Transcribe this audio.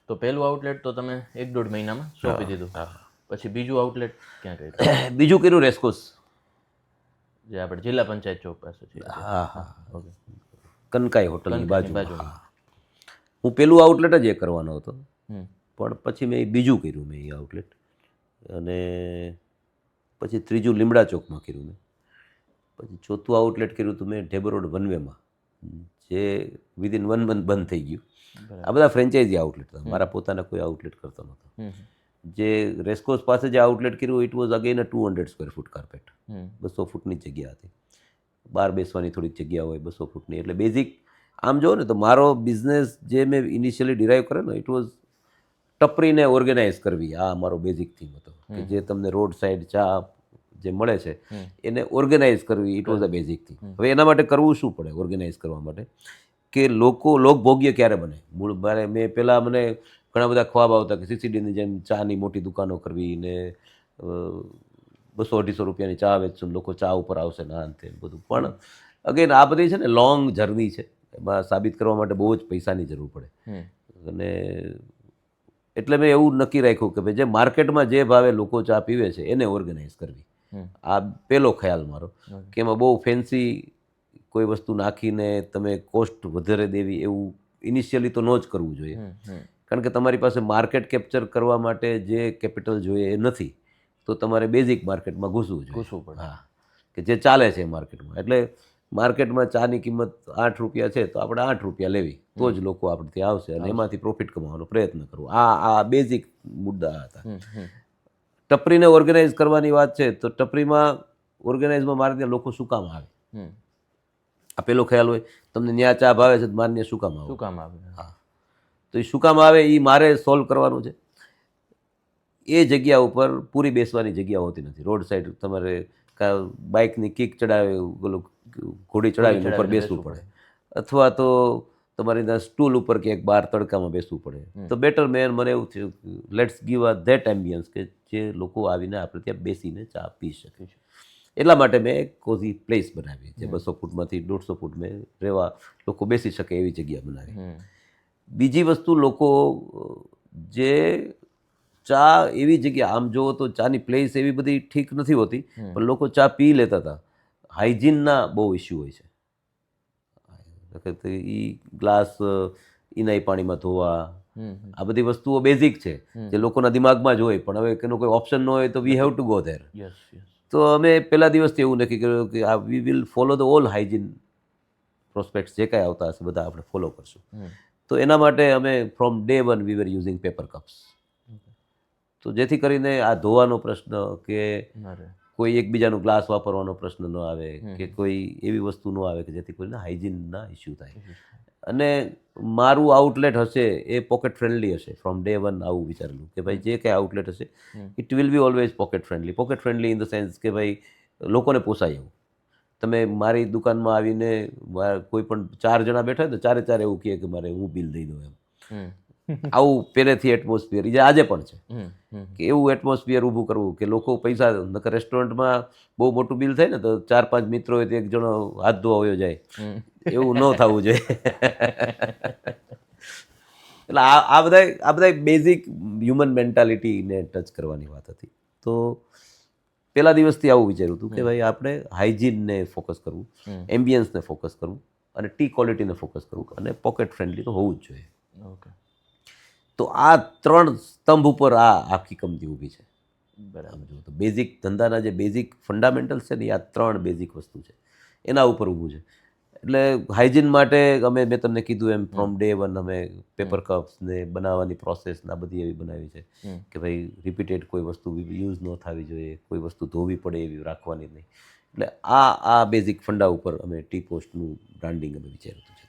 તો પહેલું આઉટલેટ તો તમે 1-1.5 મહિનામાં સોંપી દીધું. પછી બીજું આઉટલેટ ક્યાં કર્યું? બીજું કર્યું રેસકોર્સ. જે આપણે જિલ્લા પંચાયત ચોક પાસે છે. હા હા, ઓકે. કનકાઈ હોટલની કનકાઈની બાજુમાં. બાજુમાં. હા, હું પેલું આઉટલેટ જ એ કરવાનો હતો, હમ. પણ પછી મેં બીજું કર્યું મેં એ આઉટલેટ. અને પછી ત્રીજું લીમડા ચોકમાં કર્યું મેં. પછી ચોથું આઉટલેટ કર્યું હતું મેં ઢેબર રોડ વનવેમાં, જે વિધિન 1 મંથ બંધ થઈ ગયું. આ બધા ફ્રેન્ચાઇઝી આઉટલેટ હતા, મારા પોતાના કોઈ આઉટલેટ કરતો નહોતો. જે રેસકોર્સ પાસે જે આઉટલેટ કર્યું it was again 200 square foot carpet, 200 ફૂટની જગ્યા હતી. બહાર બેસવાની થોડીક જગ્યા હોય 200 ફૂટની. એટલે બેઝિક આમ જો ને તો મારો બિઝનેસ જે મેં ઇનિશિયલી ડિરાઈવ કર્યો ને ઇટ વોઝ ટપરીને ઓર્ગેનાઇઝ કરવી. આ મારો બેઝિક થીમ હતો કે જે તમને રોડ સાઈડ ચા જે મળે છે એને ઓર્ગેનાઇઝ કરવી. It was a basic theme. હવે એના માટે કરવું શું પડે ઓર્ગેનાઇઝ કરવા માટે કે લોકો લોકભોગ્ય ક્યારે બને. મૂળ મેં પહેલાં મને ઘણા બધા ખ્વાબ આવતા કે સીસીડીની જેમ ચાની મોટી દુકાનો કરવી ને 200-250 રૂપિયાની ચા વેચશું, લોકો ચા ઉપર આવશે ના અંતે બધું. પણ અગેન આ બધી છે ને લોંગ જર્ની છે, એમાં સાબિત કરવા માટે બહુ જ પૈસાની જરૂર પડે. અને એટલે મેં એવું નક્કી રાખ્યું કે ભાઈ જે માર્કેટમાં જે ભાવે લોકો ચા પીવે છે એને ઓર્ગેનાઇઝ કરવી. આ પહેલો ખ્યાલ મારો કે એમાં બહુ ફેન્સી કોઈ વસ્તુ નાખીને તમે કોસ્ટ વધારે દેવી એવું ઇનિશિયલી તો ન જ કરવું જોઈએ. કારણ કે તમારી પાસે માર્કેટ કેપ્ચર કરવા માટે જે કેપિટલ જોઈએ એ નથી, તો તમારે બેઝિક માર્કેટમાં ઘૂસવું જોઈએ. હા, કે જે ચાલે છે માર્કેટમાં. એટલે માર્કેટમાં ચાની કિંમત 8 રૂપિયા છે તો આપણે 8 રૂપિયા લેવી, તો જ લોકો આપણે ત્યાં આવશે અને એમાંથી પ્રોફિટ કમાવાનો પ્રયત્ન કરવો. આ બેઝિક મુદ્દા હતા. ટપરીને ઓર્ગેનાઇઝ કરવાની વાત છે તો ટપરીમાં ઓર્ગેનાઇઝમાં મારે ત્યાં લોકો શું કામ આવે, આ પેલો ખ્યાલ હોય. તમને ન્યા ચા ભાવે છે માન્ય શું કામ આવે? શું કામ આવે? હા, તો એ શું કામ આવે એ મારે સોલ્વ કરવાનું છે. એ જગ્યા ઉપર પૂરી બેસવાની જગ્યા હોતી નથી. રોડ સાઈડ તમારે બાઇકની કિક ચડાવે, ઘોડી ચડાવીને ઉપર બેસવું પડે, અથવા તો તમારી ત્યાં સ્ટૂલ ઉપર ક્યાંક બહાર તડકામાં બેસવું પડે. તો બેટર મને એવું થયું let's give a that ambience કે જે લોકો આવીને આપણે ત્યાં બેસીને ચા પી શકે. એટલા માટે મેં એક કોઝી પ્લેસ બનાવી, જે 200 ફૂટમાંથી 150 ફૂટ મેં રહેવા લોકો બેસી શકે એવી જગ્યા બનાવી. બીજી વસ્તુ, લોકો જે ચા એવી જગ્યા, આમ જુઓ તો ચાની પ્લેસ એવી બધી ઠીક નથી હોતી, પણ લોકો ચા પી લેતા હતા. હાઇજીનના બહુ ઇસ્યુ હોય છે. એ ગ્લાસ ઇનાઈ પાણીમાં ધોવા, આ બધી વસ્તુઓ બેઝિક છે જે લોકોના દિમાગમાં જ હોય, પણ હવે એનો કોઈ ઓપ્શન ન હોય તો we have to go there. તો અમે પહેલા દિવસથી એવું નક્કી કર્યું કે આ we will follow the all hygiene prospects જે કાંઈ આવતા હશે બધા આપણે ફોલો કરશું. તો એના માટે અમે from day 1 we were using paper cups. તો જેથી કરીને આ ધોવાનો પ્રશ્ન કે કોઈ એકબીજાનો ગ્લાસ વાપરવાનો પ્રશ્ન ન આવે, કે કોઈ એવી વસ્તુ ન આવે કે જેથી કરીને હાઇજીનના ઇસ્યુ થાય. અને મારું આઉટલેટ હશે એ પોકેટ ફ્રેન્ડલી હશે. ફ્રોમ ડે 1 આવું વિચારેલું કે ભાઈ જે કાંઈ આઉટલેટ હશે it will be always pocket friendly. Pocket friendly in the sense કે ભાઈ લોકોને પોસાય એવું. તમે મારી દુકાનમાં આવીને કોઈ પણ 4 જણા બેઠા તો 4 એવું કહે કે મારે હું બિલ દઈ દઉં એમ. આવું પહેલેથી એટમોસ્ફિયર જે આજે પણ છે કે એવું એટમોસ્ફિયર ઊભું કરવું કે લોકો પૈસા, નકર રેસ્ટોરન્ટમાં બહુ મોટું બિલ થાય ને તો 4-5 મિત્રો હોય તો એક જણો હાથ ધોવા વયો જાય. એવું ન થવું જોઈએ. એટલે આ બધા બેઝિક હ્યુમન મેન્ટાલિટીને ટચ કરવાની વાત હતી. તો પહેલા દિવસથી આવું વિચાર્યું હતું કે ભાઈ આપણે હાઇજીનને ફોકસ કરવું, એમ્બિયન્સને ફોકસ કરવું અને ટી ક્વોલિટીને ફોકસ કરવું, અને પોકેટ ફ્રેન્ડલી તો હોવું જ જોઈએ. તો આ 3 સ્તંભ ઉપર આ આખી કંપની ઊભી છે. બરાબર. તો બેઝિક ધંધાના જે બેઝિક ફંડામેન્ટલ્સ છે ને આ 3 બેઝિક વસ્તુ છે, એના ઉપર ઊભું છે. એટલે હાઇજીન માટે મેં તમને કીધું એમ ફ્રોમ ડે 1 અમે પેપર કપ્સને બનાવવાની પ્રોસેસ ના બધી એવી બનાવી છે કે ભાઈ રિપીટેડ કોઈ વસ્તુ યુઝ ન થવી જોઈએ, કોઈ વસ્તુ ધોવી પડે એવી રાખવાની નહીં. એટલે આ બેઝિક ફંડા ઉપર અમે ટી પોસ્ટનું બ્રાન્ડિંગ અમે વિચાર્યું છે.